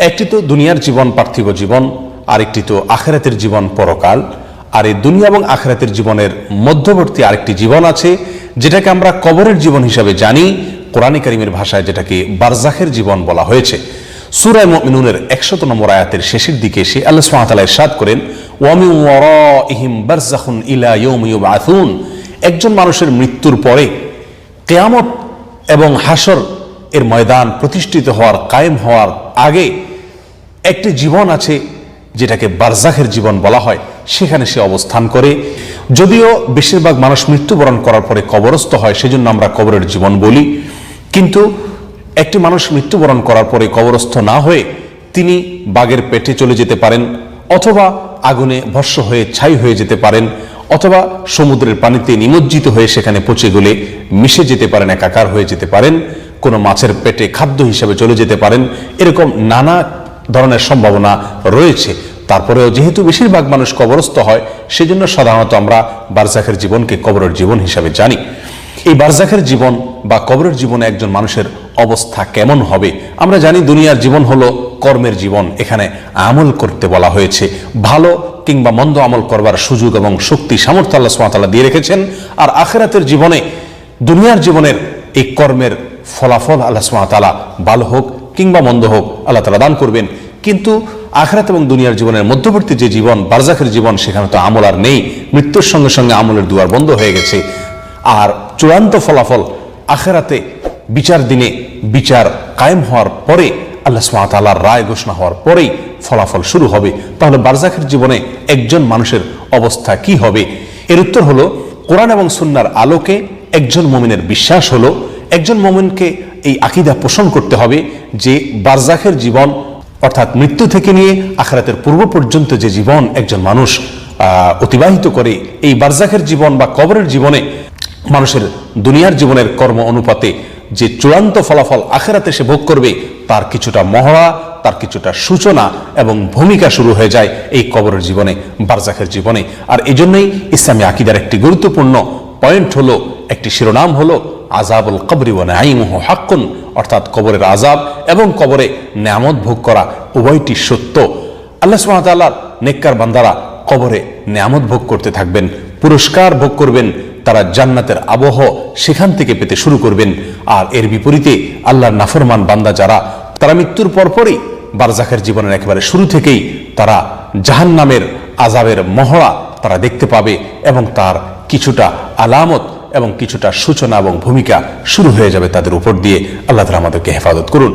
একটি তো দুনিয়ার জীবন, পার্থিব জীবন, আরেকটি তো আখিরাতের জীবন, পরকাল। আর এই দুনিয়া এবং আখিরাতের জীবনের মধ্যবর্তী আরেকটি জীবন আছে, যেটাকে আমরা কবরের জীবন হিসাবে জানি। কোরআন কারীমের ভাষায় যেটাকে বারজাখের জীবন বলা হয়েছে। সূরা মুমিনুনের 100 নম্বর আয়াতের শেষের দিকে এসে আল্লাহ সুবহানাহু ওয়া তাআলা ইরশাদ করেন, ওয়া মিন ওয়ারাইহিম বারযাখুন ইলা ইয়াউমি ইউবআসুন। একজন মানুষের মৃত্যুর পরে কিয়ামত এবং হাসর এর ময়দান প্রতিষ্ঠিত হওয়ার, কায়েম হওয়ার আগে একটি জীবন আছে, যেটাকে বারজাখের জীবন বলা হয়। সেখানে সে অবস্থান করে। যদিও বেশিরভাগ মানুষ মৃত্যুবরণ করার পরে কবরস্থ হয়, সেজন্য আমরা কবরের জীবন বলি। কিন্তু একটি মানুষ মৃত্যুবরণ করার পরে কবরস্থ না হয়ে তিনি বাঘের পেটে চলে যেতে পারেন, অথবা আগুনে ভস্ম হয়ে ছাই হয়ে যেতে পারেন, অথবা সমুদ্রের পানিতে নিমজ্জিত হয়ে সেখানে পচে গলে মিশে যেতে পারেন, একাকার হয়ে যেতে পারেন, কোনো মাছের পেটে খাদ্য হিসেবে চলে যেতে পারেন। এরকম নানা ধরনের সম্ভাবনা রয়েছে। তারপরেও যেহেতু বেশিরভাগ মানুষ কবরস্থ হয়, সেজন্য সাধারণত আমরা বারজাখের জীবনকে কবরের জীবন হিসাবে জানি। এই বারজাখের জীবন বা কবরের জীবনে একজন মানুষের অবস্থা কেমন হবে? আমরা জানি দুনিয়ার জীবন হলো কর্মের জীবন। এখানে আমল করতে বলা হয়েছে। ভালো কিংবা মন্দ আমল করবার সুযোগ এবং শক্তি, সামর্থ্য আল্লাহ সুবহানাহু ওয়া তাআলা দিয়ে রেখেছেন। আর আখিরাতের জীবনে, দুনিয়ার জীবনের এই কর্মের ফলাফল আল্লাহ সুবহানাহু ওয়া তাআলা ভালো হোক কিংবা মন্দ হোক আল্লাহ তাআলা দান করবেন। কিন্তু আখিরাত এবং দুনিয়ার জীবনের মধ্যবর্তী যে জীবন, বারজাখের জীবন, সেখানে তো আমল আর নেই। মৃত্যুর সঙ্গে সঙ্গে আমলের দুয়ার বন্ধ হয়ে গেছে। আর চূড়ান্ত ফলাফল আখিরাতে বিচার দিনে, বিচার কায়েম হওয়ার পরে, আল্লাহ সুবহানাহু ওয়া তাআলার রায় ঘোষণা হওয়ার পরেই ফলাফল শুরু হবে। তাহলে বারজাখের জীবনে একজন মানুষের অবস্থা কি হবে? এর উত্তর হলো, কোরআন এবং সুন্নাহর আলোকে একজন মুমিনের বিশ্বাস হলো, একজন মুমিনকে এই আকীদা পোষণ করতে হবে যে বারজাখের জীবন, অর্থাৎ মৃত্যু থেকে নিয়ে আখিরাতের পূর্ব পর্যন্ত যে জীবন একজন মানুষ অতিবাহিত করে, এই বারজাখের জীবন বা কবরের জীবনে মানুষের দুনিয়ার জীবনের কর্ম অনুপাতে যে চূড়ান্ত ফলাফল আখিরাতে সে ভোগ করবে, তার কিছুটা মহড়া, তার কিছুটা সূচনা এবং ভূমিকা শুরু হয়ে যায় এই কবরের জীবনে, বারজাখের জীবনে। আর এই জন্যই ইসলামী আকীদার একটি গুরুত্বপূর্ণ পয়েন্ট হলো, একটি শিরোনাম হলো আযাবুল কবরি ওয়া নাঈমুহু হাক্কুন, অর্থাৎ কবরের আযাব এবং কবরে নেয়ামত ভোগ করা উভয়টি সত্য। আল্লাহ সুবহানাহু ওয়া তাআলার নেককার বান্দারা কবরে নেয়ামত ভোগ করতে থাকবেন, পুরস্কার ভোগ করবেন, তারা জান্নাতের আবহ সেখান থেকে পেতে শুরু করবেন। আর এর বিপরীতে আল্লাহর নাফরমান বান্দা যারা, তারা মৃত্যুর পরপরই বারজাখের জীবনের একেবারে শুরু থেকেই তারা জাহান্নামের আযাবের মহড়া তারা দেখতে পাবে এবং তার কিছুটা আলামত এবং কিছুটা সূচনা এবং ভূমিকা শুরু হয়ে যাবে তাদের উপর দিয়ে। আল্লাহ তাআলা আমাদেরকে হেফাজত করুন।